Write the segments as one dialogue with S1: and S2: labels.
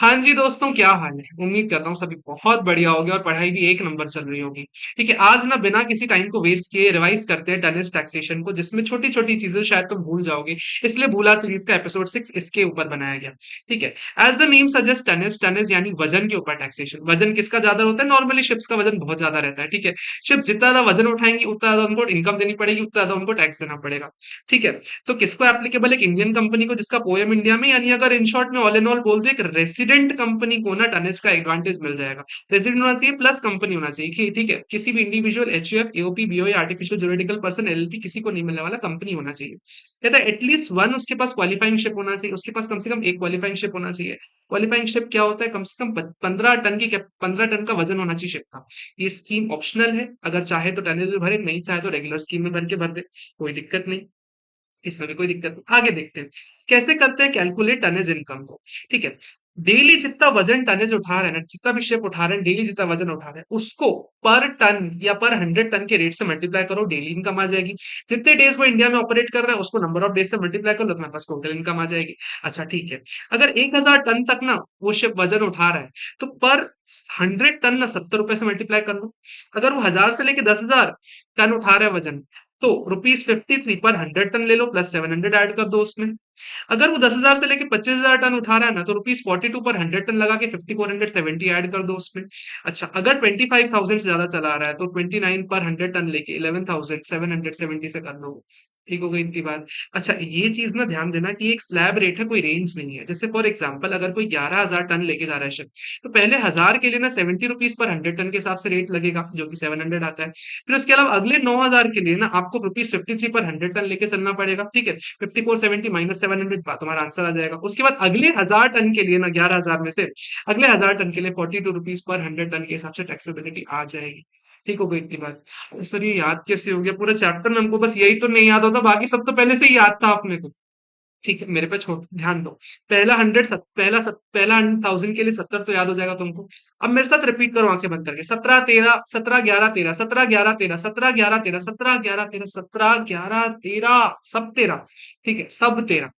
S1: हाँ जी दोस्तों, क्या हाल है? उम्मीद करता हूँ सभी बहुत बढ़िया होगे और पढ़ाई भी एक नंबर चल रही होगी। ठीक है, आज ना बिना किसी टाइम को वेस्ट किए रिवाइज करते हैं टनेज टैक्सेशन को, जिसमें छोटी-छोटी चीजें शायद तुम भूल जाओगे। इसलिए भूला सीरीज का एपिसोड 6 इसके ऊपर बनाया गया। ठीक है, as the name suggest tonnage tonnage यानी वजन के ऊपर टैक्सेशन। वजन किसका ज्यादा होता है? नॉर्मली शिप्स का वजन बहुत ज्यादा रहता है। ठीक है, शिप्स जितना ज्यादा वजन उठाएंगी उतना ज्यादा उनको इनकम देनी पड़ेगी, उतना ज्यादा उनको टैक्स देना पड़ेगा। ठीक है, तो किसको एप्लीकेबल? एक इंडियन कंपनी को जिसका पोएम इंडिया में, यानी अगर इन शॉर्ट में ऑल इन ऑल बोल दो, एक रेसिडेंट कंपनी को ना टनेज का एडवांटेज मिल जाएगा। रेसिडेंट होना चाहिए प्लस कंपनी होना चाहिए ठीक है, किसी भी इंडिविजुअल एचयूएफ एओपी बीओ या आर्टिफिशियल ज्यूरिडिकल पर्सन एलएलपी किसी को नहीं मिलने वाला, कंपनी होना चाहिए। कहता है एटलीस्ट वन उसके पास क्वालिफाइंग शिप होना चाहिए, उसके पास कम से कम एक क्वालिफाइंग शिप होना चाहिए। क्वालिफाइंग शिप क्या होता है? कम से कम 15 टन की 15 टन का वजन होना चाहिए शिप का। ये स्कीम ऑप्शनल है, अगर चाहे तो टनेज में भरे, नहीं चाहे तो रेगुलर स्कीम में भर के भर दे, कोई दिक्कत नहीं। इसमें भी कोई दिक्कत नहीं। आगे देखते हैं कैसे करते हैं कैलकुलेट टनेज इनकम को। ठीक है, डेली जितना वजन टनेज उठा रहे हैं ना, जितना भी शिप उठा रहे हैं, डेली जितना वजन उठा रहे हैं उसको पर टन या पर 100 टन के रेट से मल्टीप्लाई करो, डेली इनकम आ जाएगी। जितने डेज वो इंडिया में ऑपरेट कर रहा है उसको नंबर ऑफ डेज से मल्टीप्लाई कर लो, तुम्हारे पास टोटल इनकम आ जाएगी। अच्छा ठीक है, अगर 1000 टन तक ना वो शिप वजन उठा रहा है तो पर 100 टन ना 70 रुपए से मल्टीप्लाई कर लो। अगर वो 1000 से लेके 10,000 टन उठा रहा है वजन, तो ₹53 पर 100 टन ले लो, प्लस 700 ऐड कर दो उसमें। अगर वो 10,000 से लेके 25,000 टन उठा रहा है ना, तो ₹42 पर 100 टन लगा के 5470 ऐड कर दो उसमें। अच्छा, अगर 25,000 से ज्यादा चला रहा है तो 29 पर 100 टन लेके 11,770 से कर दो। ठीक हो गई इतनी बात। अच्छा, ये चीज ना ध्यान देना कि एक स्लैब रेट है, कोई रेंज नहीं है। जैसे फॉर एग्जाम्पल अगर कोई 11,000 टन लेके जा रहा है शिप, तो पहले 1000 के लिए ना 70 रुपीज पर 100 टन के हिसाब से रेट लगेगा, जो कि 700 आता है। फिर उसके अलावा अगले 9,000 के लिए ना आपको ₹53 पर 100 टन लेके चलना पड़ेगा। ठीक है, 5470 माइनस 700, तुम्हारा आंसर आ जाएगा। उसके बाद अगले 1000 टन के लिए ना 11,000 में से अगले 1000 टन के लिए ₹42 पर 100 टन के हिसाब से टैक्सेबिलिटी आ जाएगी। ठीक हो गई इतनी बात। सर ये याद कैसे हो गया? पूरा चैप्टर में हमको बस यही तो नहीं याद होता, बाकी सब तो पहले से ही याद था अपने को। ठीक है, मेरे पे छोड़ ध्यान दो। पहला 1000 के लिए 70 तो याद हो जाएगा तुमको। अब मेरे साथ रिपीट करो आंखें बंद करके। 17 13 17 11 13 17 11 13 17 11 13 17 11 13 17 11 13 सब 13। ठीक है, सब 13।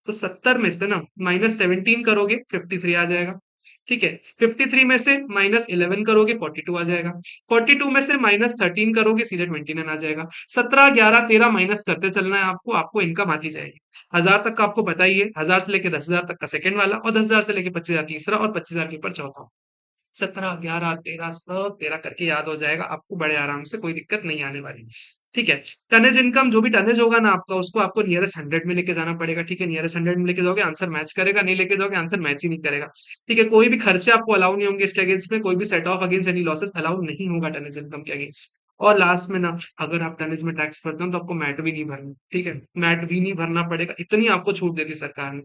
S1: तो 70 में से ना -17 करोगे 53 आ जाएगा। ठीक है, 53 में से -11 करोगे 42 आ जाएगा। 42 में से -13 करोगे सीधे 29 आ जाएगा। 17 11 13 माइनस करते चलना है आपको, आपको इनकम आती जाएगी। 1000 तक का आपको पता ही है, 1000 से लेके 10,000 तक का सेकंड वाला, और 10,000 से लेके 25,000 तीसरा, और 25,000 के ऊपर चौथा। 17 11 13 सब 13 करके याद हो जाएगा आपको बड़े आराम से, कोई दिक्कत नहीं आने वाली। ठीक है, टनेज इनकम जो भी टनेज होगा ना आपका, उसको आपको नियरेस्ट 100 में लेके जाना पड़ेगा। ठीक है, नियरेस्ट 100 में लेके जाओगे आंसर मैच करेगा, नहीं लेके जाओगे आंसर मैच ही नहीं करेगा। ठीक है, कोई भी खर्चे आपको अलाउ नहीं होंगे इसके अगेंस्ट में, कोई भी set of against any losses allow नहीं होगा टनेज इनकम के अगेंस्ट। और लास्ट में ना, अगर आप टनेज में टैक्स भरते हो तो आपको मैट भी नहीं भरना। ठीक है, मैट भी नहीं भरना पड़ेगा, इतनी आपको छूट दे दी सरकार ने।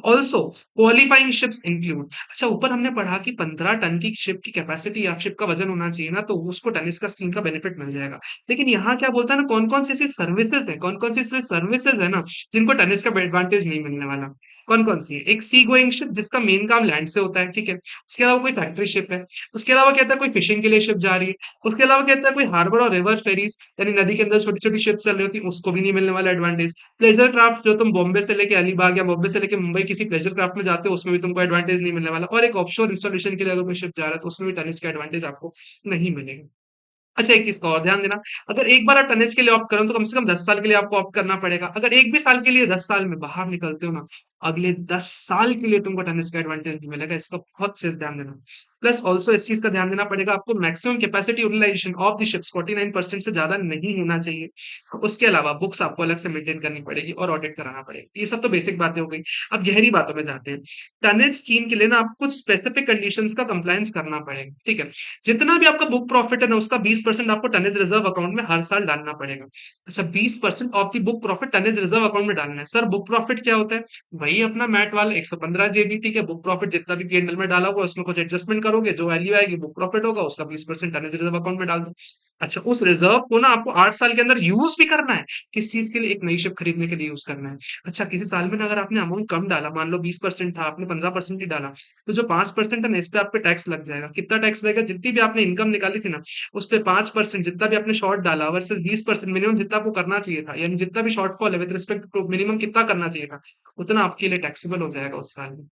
S1: Also qualifying ships include. अच्छा, ऊपर हमने पढ़ा कि 15 टन की शिप की कैपेसिटी या शिप का वजन होना चाहिए ना, तो उसको टनिस का स्कीम का बेनिफिट मिल जाएगा। लेकिन यहाँ क्या बोलता है ना, कौन कौन सी ऐसी सर्विसेज है, कौन कौन सी ऐसी सर्विसेज है ना जिनको टनिस का एडवांटेज नहीं मिलने वाला। कौन कौन सी है? एक सी गोइंग शिप जिसका मेन काम लैंड से होता है। ठीक है, उसके अलावा कोई फैक्ट्री शिप है। उसके अलावा कहता है कोई फिशिंग के लिए शिप जा रही है। उसके अलावा कहता है कोई हार्बर और रिवर फेरीज, यानी नदी के अंदर छोटी छोटी शिप चल रही होती है, उसको भी नहीं मिलने वाला एडवांटेज। प्लेजर क्राफ्ट, जो तुम बॉम्बे से लेके अलीबाग या बॉम्बे से लेके मुंबई किसी प्लेजर क्राफ्ट में जाते हो, उसमें भी तुमको एडवांटेज नहीं मिलने वाला। और एक ऑफशोर इंस्टॉलेशन के लिए अगर कोई शिप जा रहा है तो उसमें भी टनिस का एडवांटेज आपको नहीं मिलेगा। अच्छा, एक चीज का और ध्यान देना, अगर एक बार आप टनेज के लिए ऑप्ट करो तो कम से कम 10 साल के लिए आपको ऑप्ट करना पड़ेगा। अगर एक भी साल के लिए 10 साल में बाहर निकलते हो ना, अगले 10 साल के लिए तुमको टनेज का एडवांटेज नहीं मिलेगा, इसका बहुत चीज ध्यान देना। प्लस ऑल्सो इस चीज का ध्यान देना पड़ेगा आपको, maximum capacity utilization of the ships 49% से ज्यादा नहीं होना चाहिए। उसके अलावा बुक्स आपको अलग से मेंटेन करनी पड़ेगी और ऑडिट कराना पड़ेगा। ये सब तो बेसिक बातें हो गई। अब गहरी बातों में जाते हैं। टनेज स्कीम के लिए ना आपको कुछ स्पेसिफिक कंडीशंस का कंप्लायंस करना पड़ेगा। ठीक है, जितना भी आपका बुक प्रॉफिट है ना, उसका 20% आपको टनेज रिजर्व अकाउंट में हर साल डालना पड़ेगा। अच्छा, 20% of the book profit tonnage reserve account में डालना है। सर बुक प्रॉफिट क्या होता है? वही अपना मैट वाला 115 जेबी। ठीक है, बुक प्रॉफिट जितना भी पीएनएल में डाला होगा उसमें कुछ एडजस्टमेंट करोगे, जो वैल्यू आएगी बुक प्रॉफिट होगा, उसका 20% टनेज रिजर्व अकाउंट में डाल दो। अच्छा, उस रिजर्व को ना आपको 8 साल के अंदर यूज भी करना है। किस चीज के लिए? एक नई शिप खरीदने के लिए यूज करना है। अच्छा, किसी साल में ना अगर आपने अमाउंट कम डाला, मान लो 20% था, आपने 15% ही डाला, तो जो 5% है ना, इस पे आप पे टैक्स लग जाएगा। कितना टैक्स लगेगा? जितनी भी आपने इनकम निकाली थी ना, उस पे 5%, जितना भी आपने शॉर्ट डाला वर्सेस 20% मिनिमम जितना आपको करना चाहिए था, यानी जितना भी शॉर्टफॉल है विद रिस्पेक्ट टू मिनिमम कितना करना चाहिए था, उतना आपके लिए टैक्सेबल हो जाएगा उस साल में।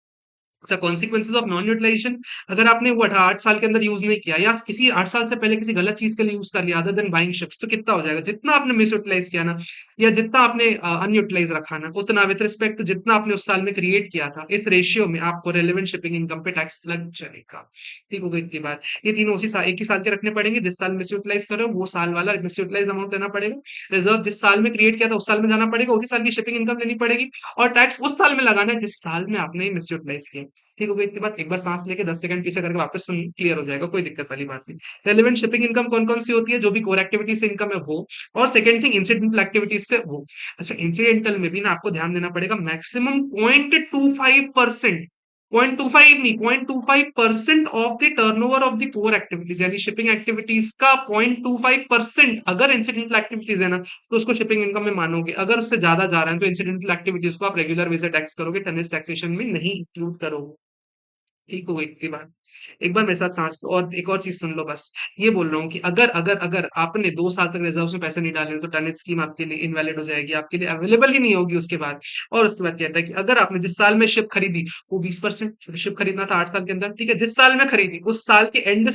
S1: The consequences of non utilization, अगर आपने वो 8 साल के अंदर यूज नहीं किया या किसी 8 साल से पहले किसी गलत चीज के लिए यूज कर लिया अदर देन बाइंग शिप्स, तो कितना हो जाएगा? जितना आपने मिस यूटिलाइज किया ना या जितना आपने अनयूटिलाइज रखा ना, उतना विद रिस्पेक्ट टू जितना आपने उस साल में क्रिएट किया था, इस रेशियो में आपको रेलेवेंट शिपिंग इनकम पे टैक्स लग जाएगा। ठीक हो गई इतनी बात। ये तीनों उसी साल एक ही साल के रखने पड़ेंगे। जिस साल मिस यूटिलाइज कर रहे हो वो साल वाला मिस यूटिलाइज अमाउंट देना पड़ेगा। रिजर्व जिस साल में क्रिएट किया था उस साल में जाना पड़ेगा, उसी साल की शिपिंग इनकम लेनी पड़ेगी। और टैक्स उस साल में लगाना है जिस साल में आपने मिस यूटिलाइज किया। ठीक हो गई इतनी बात। एक बार सांस लेके 10 सेकंड पीछे करके वापस सुन, क्लियर हो जाएगा, कोई दिक्कत वाली बात नहीं। रेलेवेंट शिपिंग इनकम कौन कौन सी होती है? जो भी कोर एक्टिविटी से इनकम है वो, और सेकंड थिंग इंसिडेंटल एक्टिविटीज से वो। अच्छा, इंसिडेंटल में भी ना आपको ध्यान देना पड़ेगा, मैक्सिमम 0.25%, 0.25 नहीं, 0.25% of the turnover of the core activities, यानी शिपिंग एक्टिविटीज का 0.25% अगर इंसिडेंटल एक्टिविटीज है ना, तो उसको शिपिंग इनकम में मानोगे। अगर उससे ज्यादा जा रहा है तो इंसिडेंटल एक्टिविटीज को आप रेगुलर वे से टैक्स करोगे, टनेज टैक्सेशन में नहीं इंक्लूड करोगे। ठीक हो गई इतनी बात। एक बार मेरे साथ सांस लो और एक और चीज सुन लो बस। ये बोल रहा हूँ कि अगर अगर अगर आपने 2 साल तक रिजर्व में पैसे नहीं डाले तो टनेज स्कीम आपके लिए इनवैलिड हो जाएगी, आपके लिए अवेलेबल ही नहीं होगी उसके बाद। और उसके बाद कहता है कि अगर आपने जिस साल में शिप खरीदी, वो 20% शिप खरीदना था 8 साल के अंदर, ठीक है, जिस साल में खरीदी उस साल के एंड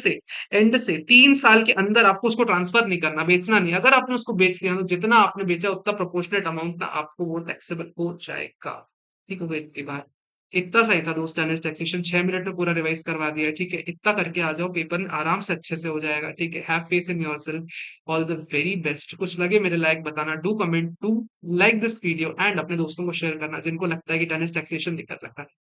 S1: से 3 साल के अंदर आपको उसको ट्रांसफर नहीं करना, बेचना नहीं। अगर आपने उसको बेच दिया तो जितना आपने बेचा उतना प्रोपोर्शनेट अमाउंट ना आपको वो टैक्सेबल हो जाएगा। ठीक हो गई इतनी बात। इतना सही था दोस्त, टैनेज टैक्सेशन 6 मिनट में पूरा रिवाइज करवा दिया है। ठीक है, इतना करके आ जाओ, पेपर आराम से अच्छे से हो जाएगा। ठीक है, have faith in yourself, all the very best. कुछ लगे मेरे लायक बताना, do comment, do like this video and अपने दोस्तों को शेयर करना जिनको लगता है कि टैनेज टैक्सेशन दिक्कत लगता है।